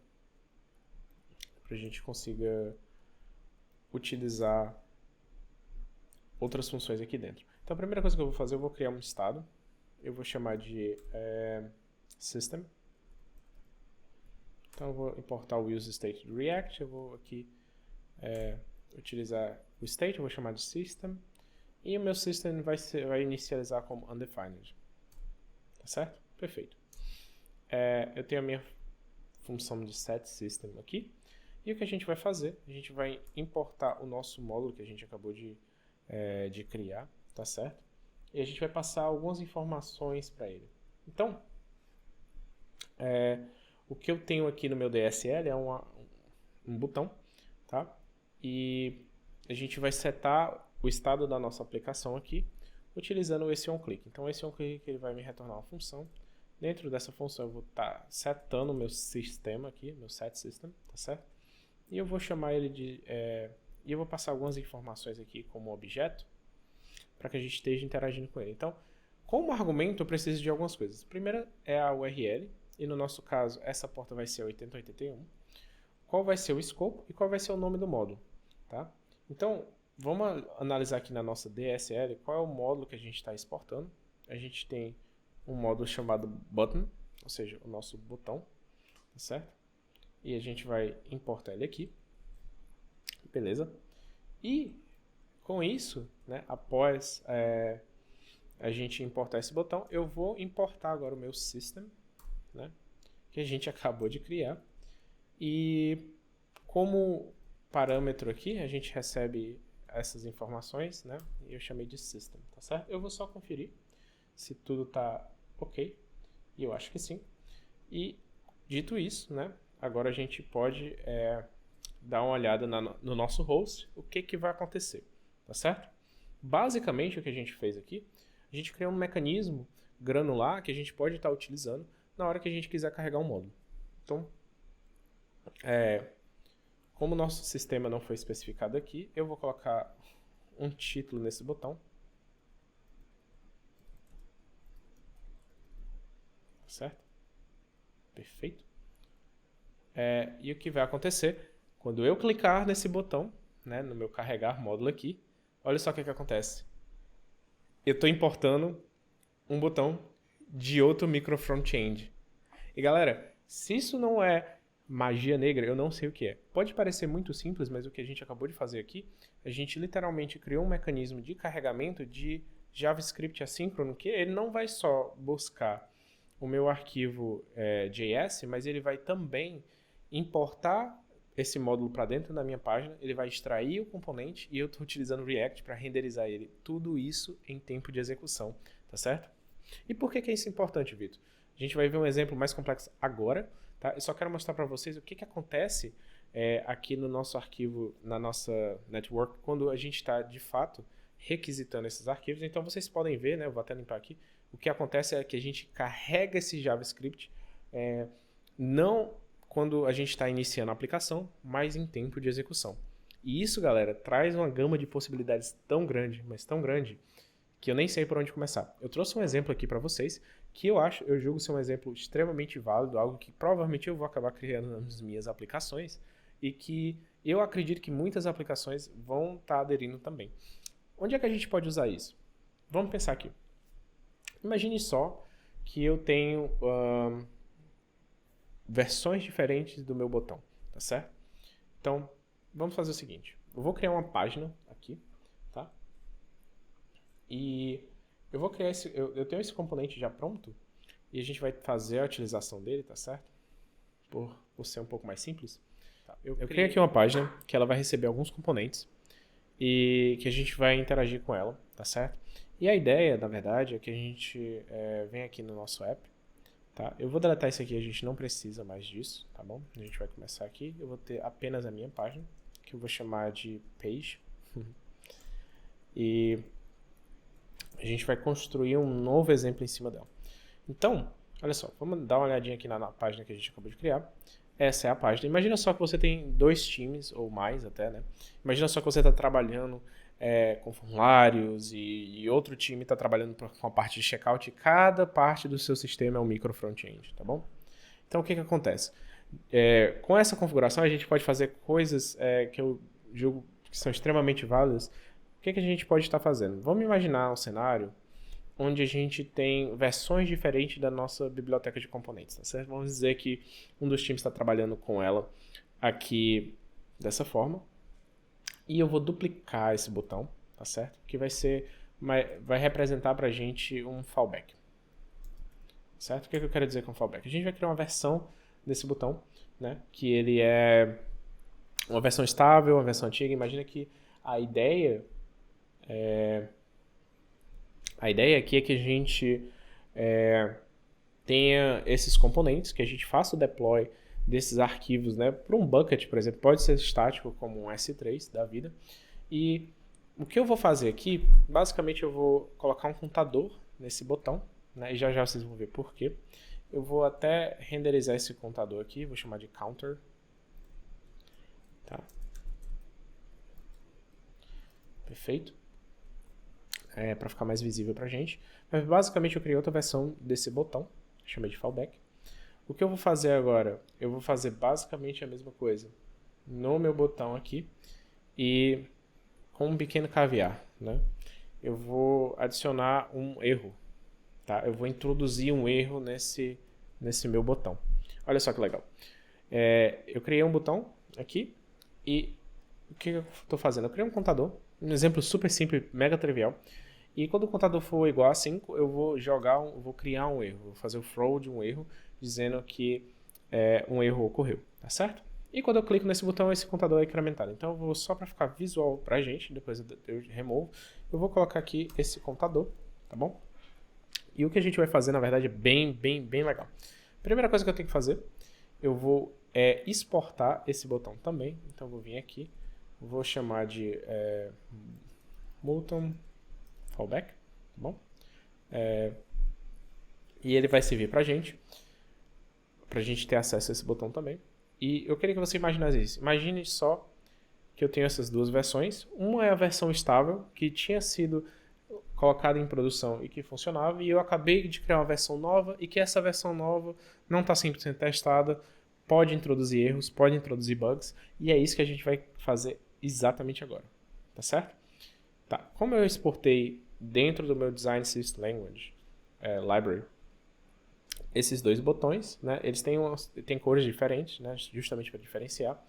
S1: utilizar outras funções aqui dentro. Então, a primeira coisa que eu vou fazer, eu vou criar um estado. Eu vou chamar de system. Então eu vou importar o useState do React, eu vou aqui utilizar o state, eu vou chamar de system, e o meu system vai inicializar como undefined. Tá certo? Perfeito. Eu tenho a minha função de setSystem aqui, e o que a gente vai fazer? A gente vai importar o nosso módulo que a gente acabou de criar, tá certo? E a gente vai passar algumas informações para ele. Então, o que eu tenho aqui no meu DSL é um botão, tá? E a gente vai setar o estado da nossa aplicação aqui, utilizando esse onClick. Então esse onClick ele vai me retornar uma função. Dentro dessa função eu vou estar setando o meu sistema aqui, meu setSystem, tá certo? E eu vou chamar ele de... e eu vou passar algumas informações aqui como objeto, para que a gente esteja interagindo com ele. Então, como argumento eu preciso de algumas coisas. A primeira é a URL. E no nosso caso, essa porta vai ser 8081. Qual vai ser o escopo e qual vai ser o nome do módulo, tá? Então, vamos analisar aqui na nossa DSL qual é o módulo que a gente está exportando. A gente tem um módulo chamado button, ou seja, o nosso botão, tá certo? E a gente vai importar ele aqui. Beleza? E com isso, né, após a gente importar esse botão, eu vou importar agora o meu system, né, que a gente acabou de criar, e como parâmetro aqui a gente recebe essas informações, né, e eu chamei de system, tá certo? Eu vou só conferir se tudo tá ok, e eu acho que sim. E dito isso, né, agora a gente pode dar uma olhada no nosso host, o que vai acontecer, tá certo? Basicamente o que a gente fez aqui, a gente criou um mecanismo granular que a gente pode estar utilizando na hora que a gente quiser carregar um módulo. Então, Como o nosso sistema não foi especificado aqui, eu vou colocar um título nesse botão. Certo? Perfeito. E o que vai acontecer? Quando eu clicar nesse botão, né, no meu carregar módulo aqui, olha só o que acontece. Eu estou importando um botão de outro micro front-end. E galera, se isso não é magia negra, eu não sei o que é. Pode parecer muito simples, mas o que a gente acabou de fazer aqui, a gente literalmente criou um mecanismo de carregamento de JavaScript assíncrono, que ele não vai só buscar o meu arquivo JS, mas ele vai também importar esse módulo para dentro da minha página, ele vai extrair o componente e eu estou utilizando o React para renderizar ele. Tudo isso em tempo de execução, tá certo? E por que é isso importante, Vitor? A gente vai ver um exemplo mais complexo agora, tá? Eu só quero mostrar para vocês o que acontece aqui no nosso arquivo, na nossa network, quando a gente está, de fato, requisitando esses arquivos. Então, vocês podem ver, né? Eu vou até limpar aqui. O que acontece é que a gente carrega esse JavaScript não quando a gente está iniciando a aplicação, mas em tempo de execução. E isso, galera, traz uma gama de possibilidades tão grande, mas tão grande, que eu nem sei por onde começar. Eu trouxe um exemplo aqui para vocês, que eu julgo ser um exemplo extremamente válido, algo que provavelmente eu vou acabar criando nas minhas aplicações, e que eu acredito que muitas aplicações vão estar aderindo também. Onde é que a gente pode usar isso? Vamos pensar aqui. Imagine só que eu tenho versões diferentes do meu botão, tá certo? Então, vamos fazer o seguinte. Eu vou criar uma página aqui, tá? E eu vou criar eu tenho esse componente já pronto e a gente vai fazer a utilização dele, tá certo? Por ser um pouco mais simples. Tá. Eu criei aqui uma página que ela vai receber alguns componentes e que a gente vai interagir com ela, tá certo? E a ideia, na verdade, é que a gente vem aqui no nosso app, tá? Eu vou deletar isso aqui, a gente não precisa mais disso, tá bom? A gente vai começar aqui, eu vou ter apenas a minha página, que eu vou chamar de page. E a gente vai construir um novo exemplo em cima dela. Então, olha só, vamos dar uma olhadinha aqui na página que a gente acabou de criar. Essa é a página. Imagina só que você tem 2 times, ou mais até, né? Imagina só que você está trabalhando com formulários e outro time está trabalhando com a parte de checkout e cada parte do seu sistema é um micro front-end, tá bom? Então, o que acontece? Com essa configuração, a gente pode fazer coisas que eu julgo que são extremamente válidas. O que a gente pode estar fazendo? Vamos imaginar um cenário onde a gente tem versões diferentes da nossa biblioteca de componentes, tá certo? Vamos dizer que um dos times está trabalhando com ela aqui dessa forma. E eu vou duplicar esse botão, tá certo? Que vai representar pra gente um fallback. Certo? O que eu quero dizer com fallback? A gente vai criar uma versão desse botão, né? Que ele é uma versão estável, uma versão antiga. Imagina que a ideia aqui é que a gente tenha esses componentes, que a gente faça o deploy desses arquivos, né, para um bucket, por exemplo, pode ser estático como um S3 da vida. E o que eu vou fazer aqui, basicamente eu vou colocar um contador nesse botão, né, e já vocês vão ver por quê. Eu vou até renderizar esse contador aqui, vou chamar de counter. Tá. Perfeito. Para ficar mais visível pra gente. Mas basicamente eu criei outra versão desse botão, chamei de fallback. O que eu vou fazer agora? Eu vou fazer basicamente a mesma coisa no meu botão aqui e com um pequeno caviar, né? Eu vou adicionar um erro, tá? Eu vou introduzir um erro nesse meu botão. Olha só que legal. Eu criei um botão aqui e o que eu estou fazendo? Eu criei um contador, um exemplo super simples, mega trivial. E quando o contador for igual a 5, eu vou criar um erro, vou fazer o throw de um erro, dizendo que um erro ocorreu, tá certo? E quando eu clico nesse botão, esse contador é incrementado. Então eu vou só para ficar visual pra gente, depois eu removo, eu vou colocar aqui esse contador, tá bom? E o que a gente vai fazer, na verdade, é bem legal. Primeira coisa que eu tenho que fazer, eu vou exportar esse botão também. Então eu vou vir aqui, vou chamar de button fallback, tá bom? E ele vai servir pra gente ter acesso a esse botão também. E eu queria que você imaginasse isso. Imagine só que eu tenho essas duas versões. Uma é a versão estável, que tinha sido colocada em produção e que funcionava, e eu acabei de criar uma versão nova e que essa versão nova não está 100% testada, pode introduzir erros, pode introduzir bugs, e é isso que a gente vai fazer exatamente agora. Tá certo? Tá. Como eu exportei dentro do meu Design System Language Library esses dois botões, né, eles têm cores diferentes, né, justamente para diferenciar.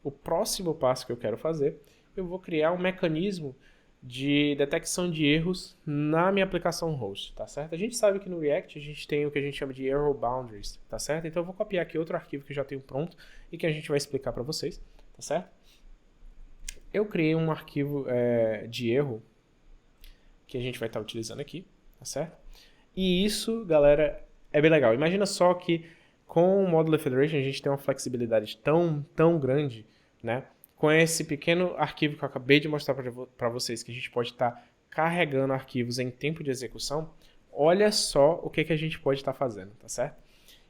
S1: O próximo passo que eu quero fazer, eu vou criar um mecanismo de detecção de erros na minha aplicação host, tá certo? A gente sabe que no React a gente tem o que a gente chama de error boundaries, tá certo? Então eu vou copiar aqui outro arquivo que eu já tenho pronto e que a gente vai explicar para vocês, tá certo? Eu criei um arquivo de erro que a gente vai estar utilizando aqui, tá certo? E isso, galera, é bem legal. Imagina só que com o Modular Federation a gente tem uma flexibilidade tão grande, né? Com esse pequeno arquivo que eu acabei de mostrar para vocês, que a gente pode estar carregando arquivos em tempo de execução, olha só o que a gente pode estar fazendo, tá certo?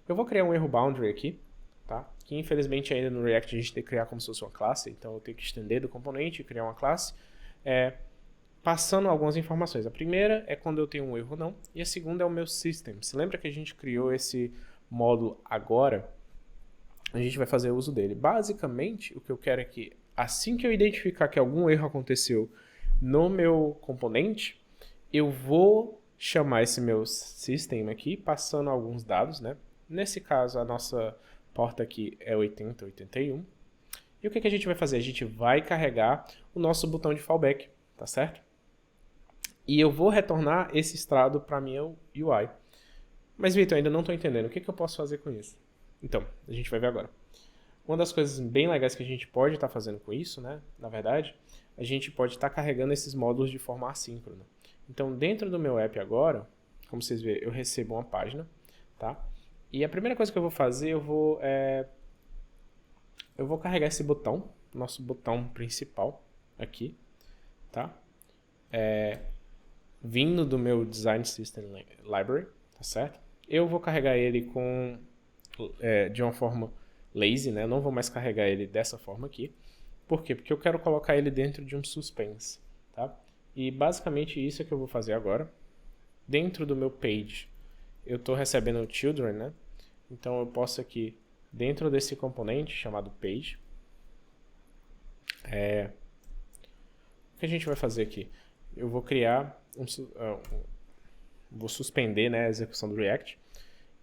S1: Eu vou criar um erro boundary aqui, tá? Que infelizmente ainda no React a gente tem que criar como se fosse uma classe, então eu tenho que estender do componente e criar uma classe, passando algumas informações. A primeira é quando eu tenho um erro ou não, e a segunda é o meu system. Se lembra que a gente criou esse módulo agora? A gente vai fazer uso dele. Basicamente, o que eu quero é que assim que eu identificar que algum erro aconteceu no meu componente, eu vou chamar esse meu system aqui, passando alguns dados, né? Nesse caso, a nossa porta aqui é 8081. E o que a gente vai fazer? A gente vai carregar o nosso botão de fallback, tá certo? E eu vou retornar esse estado para a minha UI. Mas, Vitor, ainda não estou entendendo. O que eu posso fazer com isso? Então, a gente vai ver agora. Uma das coisas bem legais que a gente pode estar fazendo com isso, né? Na verdade, a gente pode estar carregando esses módulos de forma assíncrona. Então, dentro do meu app agora, como vocês veem, eu recebo uma página, tá? E a primeira coisa que eu vou fazer, eu vou carregar esse botão, nosso botão principal aqui, tá? Vindo do meu Design System Library, tá certo? Eu vou carregar ele de uma forma lazy, né? Eu não vou mais carregar ele dessa forma aqui. Por quê? Porque eu quero colocar ele dentro de um suspense, tá? E basicamente isso é que eu vou fazer agora. Dentro do meu page, eu estou recebendo o children, né? Então eu posso aqui, dentro desse componente chamado page, o que a gente vai fazer aqui? Eu vou criar vou suspender, né, a execução do React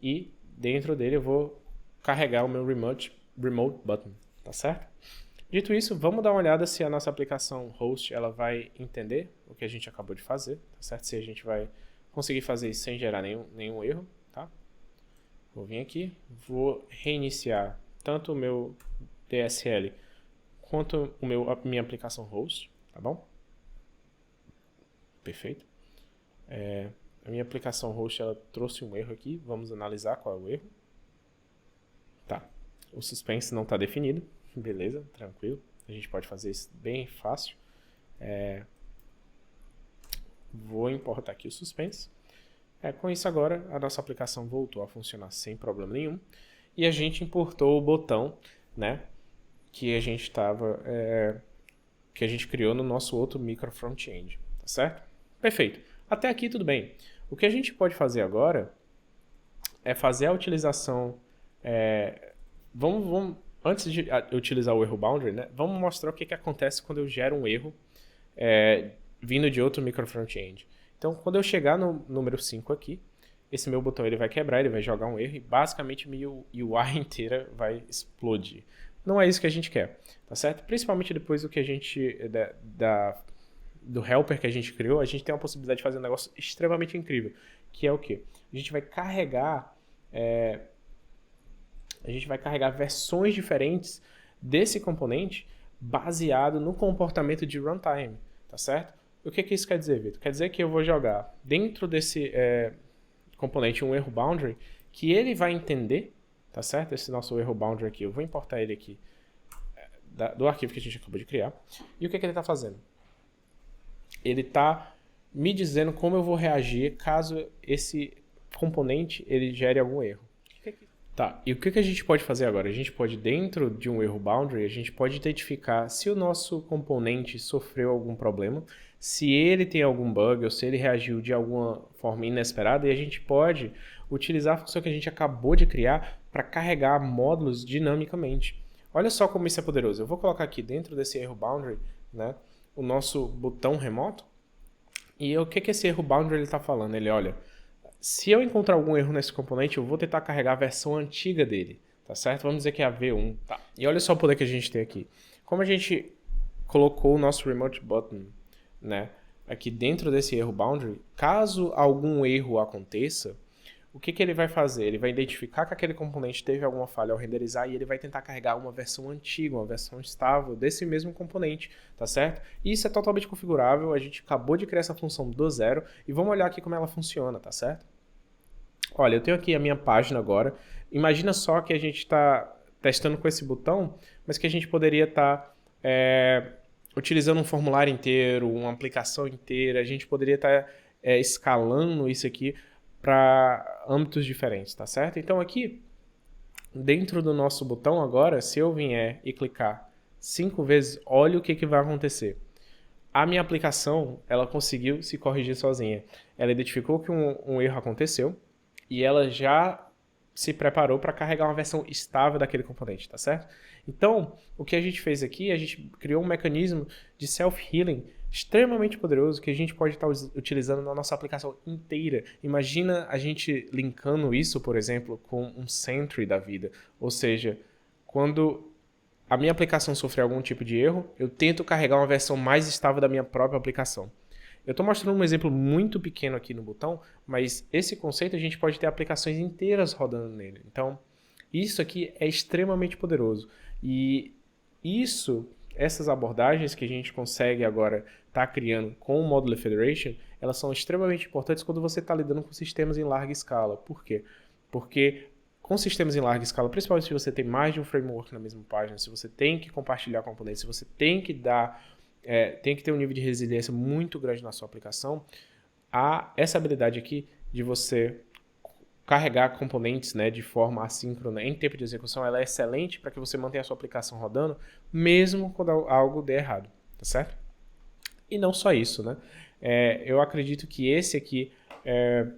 S1: e dentro dele eu vou carregar o meu remote button, tá certo? Dito isso, vamos dar uma olhada se a nossa aplicação host ela vai entender o que a gente acabou de fazer, tá certo? Se a gente vai conseguir fazer isso sem gerar nenhum erro, tá? Vou vir aqui, vou reiniciar tanto o meu DSL quanto a minha aplicação host, tá bom? Perfeito. A minha aplicação host ela trouxe um erro aqui, vamos analisar qual é o erro. Tá, o suspense não está definido, beleza, tranquilo, a gente pode fazer isso bem fácil. Vou importar aqui o suspense. Com isso agora, a nossa aplicação voltou a funcionar sem problema nenhum. E a gente importou o botão, né, que a gente criou no nosso outro micro front-end, tá certo? Perfeito. Até aqui tudo bem. O que a gente pode fazer agora é fazer a utilização... antes de utilizar o erro boundary, né, vamos mostrar o que acontece quando eu gero um erro vindo de outro micro front-end. Então, quando eu chegar no número 5 aqui, esse meu botão ele vai quebrar, ele vai jogar um erro e basicamente minha UI inteira vai explodir. Não é isso que a gente quer, tá certo? Principalmente depois do que a gente... do helper que a gente criou, a gente tem uma possibilidade de fazer um negócio extremamente incrível, que é o quê? A gente vai carregar versões diferentes desse componente baseado no comportamento de runtime, tá certo? O que isso quer dizer, Vitor? Quer dizer que eu vou jogar dentro desse componente um erro boundary que ele vai entender, tá certo? Esse nosso erro boundary aqui, eu vou importar ele aqui do arquivo que a gente acabou de criar. E o que ele está fazendo? Ele está me dizendo como eu vou reagir caso esse componente ele gere algum erro. Tá, e o que a gente pode fazer agora? A gente pode, dentro de um erro boundary, a gente pode identificar se o nosso componente sofreu algum problema, se ele tem algum bug ou se ele reagiu de alguma forma inesperada, e a gente pode utilizar a função que a gente acabou de criar para carregar módulos dinamicamente. Olha só como isso é poderoso. Eu vou colocar aqui dentro desse erro boundary, né, o nosso botão remoto, e o que esse erro boundary está falando? Ele, olha, se eu encontrar algum erro nesse componente, eu vou tentar carregar a versão antiga dele, tá certo? Vamos dizer que é a V1. Tá. E olha só o poder que a gente tem aqui. Como a gente colocou o nosso remote button, né, aqui dentro desse erro boundary, caso algum erro aconteça, o que ele vai fazer? Ele vai identificar que aquele componente teve alguma falha ao renderizar e ele vai tentar carregar uma versão antiga, uma versão estável desse mesmo componente, tá certo? E isso é totalmente configurável, a gente acabou de criar essa função do zero e vamos olhar aqui como ela funciona, tá certo? Olha, eu tenho aqui a minha página agora. Imagina só que a gente está testando com esse botão, mas que a gente poderia estar utilizando um formulário inteiro, uma aplicação inteira. A gente poderia estar escalando isso aqui para âmbitos diferentes, tá certo? Então aqui, dentro do nosso botão agora, se eu vier e clicar 5 vezes, olha o que vai acontecer. A minha aplicação, ela conseguiu se corrigir sozinha. Ela identificou que um erro aconteceu, e ela já se preparou para carregar uma versão estável daquele componente, tá certo? Então, o que a gente fez aqui, a gente criou um mecanismo de self-healing extremamente poderoso que a gente pode estar utilizando na nossa aplicação inteira. Imagina a gente linkando isso, por exemplo, com um Sentry da vida. Ou seja, quando a minha aplicação sofrer algum tipo de erro, eu tento carregar uma versão mais estável da minha própria aplicação. Eu estou mostrando um exemplo muito pequeno aqui no botão, mas esse conceito a gente pode ter aplicações inteiras rodando nele. Então, isso aqui é extremamente poderoso. E essas abordagens que a gente consegue agora estar criando com o Module Federation, elas são extremamente importantes quando você está lidando com sistemas em larga escala. Por quê? Porque com sistemas em larga escala, principalmente se você tem mais de um framework na mesma página, se você tem que compartilhar componentes, se você tem que tem que ter um nível de resiliência muito grande na sua aplicação, há essa habilidade aqui de você carregar componentes, né, de forma assíncrona em tempo de execução, ela é excelente para que você mantenha a sua aplicação rodando, mesmo quando algo der errado, tá certo? E não só isso, né? Eu acredito que esse aqui é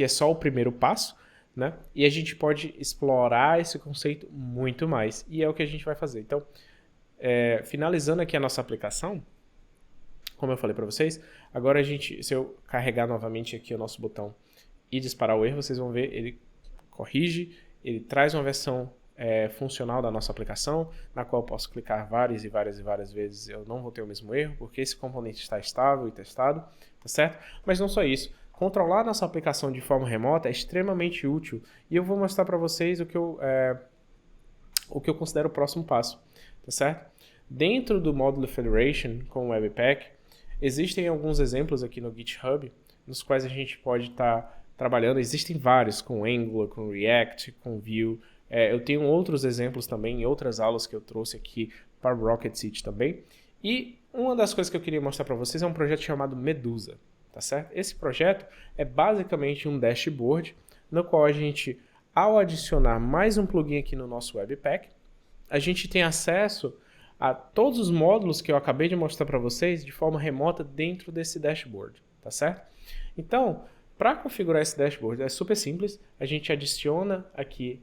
S1: só o primeiro passo, né? E a gente pode explorar esse conceito muito mais, e é o que a gente vai fazer. Então, finalizando aqui a nossa aplicação, como eu falei para vocês, agora se eu carregar novamente aqui o nosso botão e disparar o erro, vocês vão ver, ele corrige, ele traz uma versão funcional da nossa aplicação, na qual eu posso clicar várias e várias e várias vezes, eu não vou ter o mesmo erro, porque esse componente está estável e testado, tá certo? Mas não só isso, controlar nossa aplicação de forma remota é extremamente útil, e eu vou mostrar para vocês o que eu considero o próximo passo, tá certo? Dentro do Module Federation com o Webpack, existem alguns exemplos aqui no GitHub, nos quais a gente pode estar trabalhando. Existem vários, com Angular, com React, com Vue. Eu tenho outros exemplos também, em outras aulas que eu trouxe aqui para o Rocket City também. E uma das coisas que eu queria mostrar para vocês é um projeto chamado Medusa, tá certo? Esse projeto é basicamente um dashboard, no qual a gente, ao adicionar mais um plugin aqui no nosso Webpack, a gente tem acesso a todos os módulos que eu acabei de mostrar para vocês de forma remota dentro desse dashboard, tá certo? Então, para configurar esse dashboard é super simples, a gente adiciona aqui,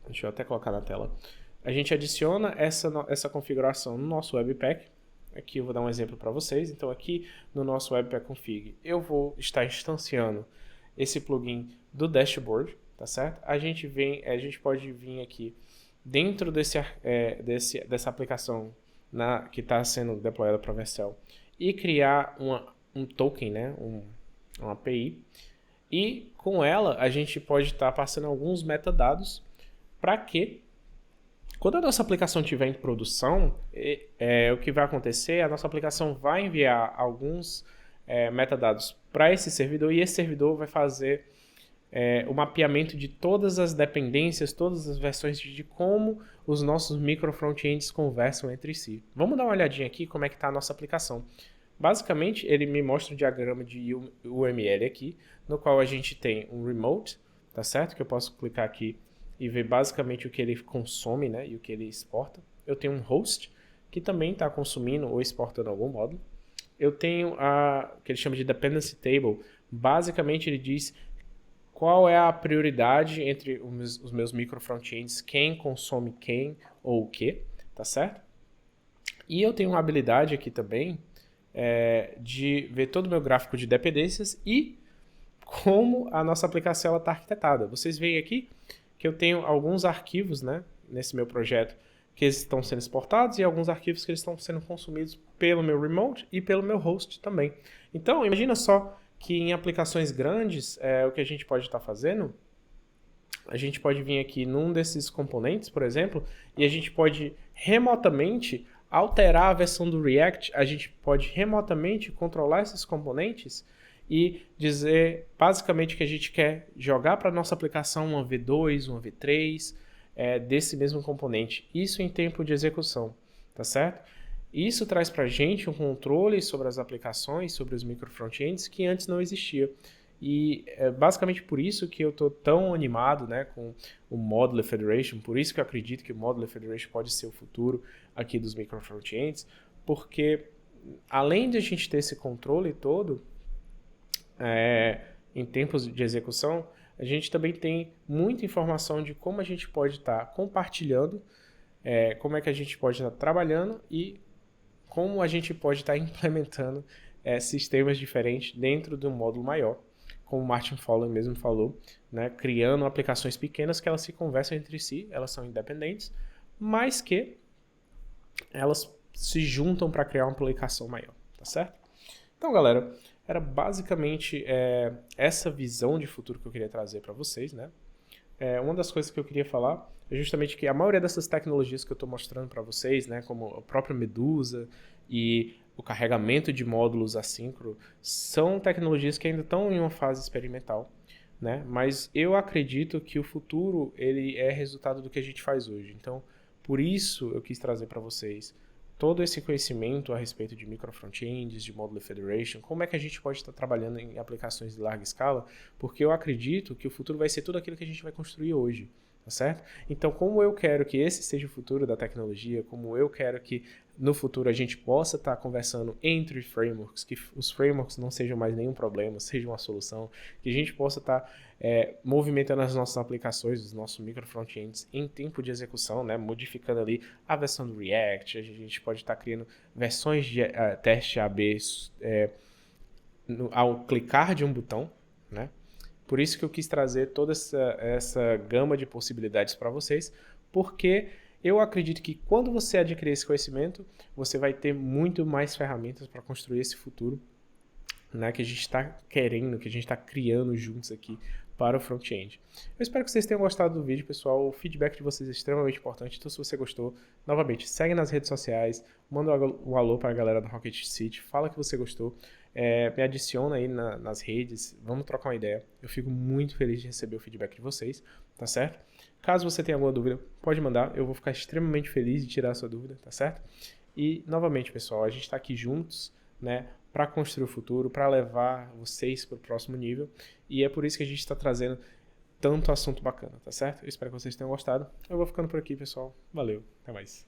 S1: deixa eu até colocar na tela, a gente adiciona essa configuração no nosso Webpack. Aqui eu vou dar um exemplo para vocês. Então aqui no nosso Webpack Config eu vou estar instanciando esse plugin do dashboard, tá certo? A gente pode vir aqui dentro dessa aplicação que está sendo deployada para a Vercel e criar um token, né? Uma API, e com ela a gente pode estar passando alguns metadados para que quando a nossa aplicação estiver em produção, o que vai acontecer, a nossa aplicação vai enviar alguns metadados para esse servidor, e esse servidor vai fazer o mapeamento de todas as dependências, todas as versões de como os nossos micro frontends conversam entre si. Vamos dar uma olhadinha aqui como é que está a nossa aplicação. Basicamente, ele me mostra um diagrama de UML aqui, no qual a gente tem um remote, tá certo? Que eu posso clicar aqui e ver basicamente o que ele consome, né? E o que ele exporta. Eu tenho um host, que também está consumindo ou exportando algum módulo. Eu tenho o que ele chama de dependency table. Basicamente, ele diz qual é a prioridade entre os meus micro frontends, quem consome quem ou o que, tá certo? E eu tenho uma habilidade aqui também de ver todo o meu gráfico de dependências e como a nossa aplicação está arquitetada. Vocês veem aqui que eu tenho alguns arquivos, né, nesse meu projeto que eles estão sendo exportados e alguns arquivos que eles estão sendo consumidos pelo meu remote e pelo meu host também. Então, imagina só que em aplicações grandes, o que a gente pode estar fazendo, a gente pode vir aqui num desses componentes, por exemplo, e a gente pode remotamente alterar a versão do React, a gente pode remotamente controlar esses componentes e dizer basicamente que a gente quer jogar para a nossa aplicação uma V2, uma V3 desse mesmo componente. Isso em tempo de execução, tá certo? Isso traz para a gente um controle sobre as aplicações, sobre os micro frontends que antes não existia. E é basicamente por isso que eu estou tão animado, né, com o Modular Federation, por isso que eu acredito que o Modular Federation pode ser o futuro aqui dos micro frontends, porque além de a gente ter esse controle todo em tempos de execução, a gente também tem muita informação de como a gente pode estar compartilhando, como é que a gente pode estar trabalhando e como a gente pode estar implementando sistemas diferentes dentro de um módulo maior, como o Martin Fowler mesmo falou, né, criando aplicações pequenas que elas se conversam entre si, elas são independentes, mas que elas se juntam para criar uma aplicação maior, tá certo? Então, galera, era basicamente essa visão de futuro que eu queria trazer para vocês, né? Uma das coisas que eu queria falar é justamente que a maioria dessas tecnologias que eu estou mostrando para vocês, né, como a própria Medusa e o carregamento de módulos assíncrono, são tecnologias que ainda estão em uma fase experimental, né? Mas eu acredito que o futuro ele é resultado do que a gente faz hoje. Então, por isso eu quis trazer para vocês todo esse conhecimento a respeito de micro frontends, de Modular Federation, como é que a gente pode estar trabalhando em aplicações de larga escala, porque eu acredito que o futuro vai ser tudo aquilo que a gente vai construir hoje, tá certo? Então, como eu quero que esse seja o futuro da tecnologia, como eu quero que no futuro a gente possa estar conversando entre frameworks, que os frameworks não sejam mais nenhum problema, sejam uma solução, que a gente possa estar movimentando as nossas aplicações, os nossos micro frontends em tempo de execução, né, modificando ali a versão do React, a gente pode estar criando versões de teste AB ao clicar de um botão, né? Por isso que eu quis trazer toda essa gama de possibilidades para vocês, porque eu acredito que quando você adquirir esse conhecimento, você vai ter muito mais ferramentas para construir esse futuro, né, que a gente está querendo, que a gente está criando juntos aqui para o front-end. Eu espero que vocês tenham gostado do vídeo, pessoal. O feedback de vocês é extremamente importante, então se você gostou, novamente, segue nas redes sociais, manda um alô para a galera do Rocket City, fala que você gostou, me adiciona aí nas redes, vamos trocar uma ideia. Eu fico muito feliz de receber o feedback de vocês, tá certo? Caso você tenha alguma dúvida, pode mandar, eu vou ficar extremamente feliz de tirar a sua dúvida, tá certo? E, novamente, pessoal, a gente está aqui juntos, né, para construir o futuro, para levar vocês para o próximo nível, e é por isso que a gente está trazendo tanto assunto bacana, tá certo? Eu espero que vocês tenham gostado. Eu vou ficando por aqui, pessoal. Valeu, até mais.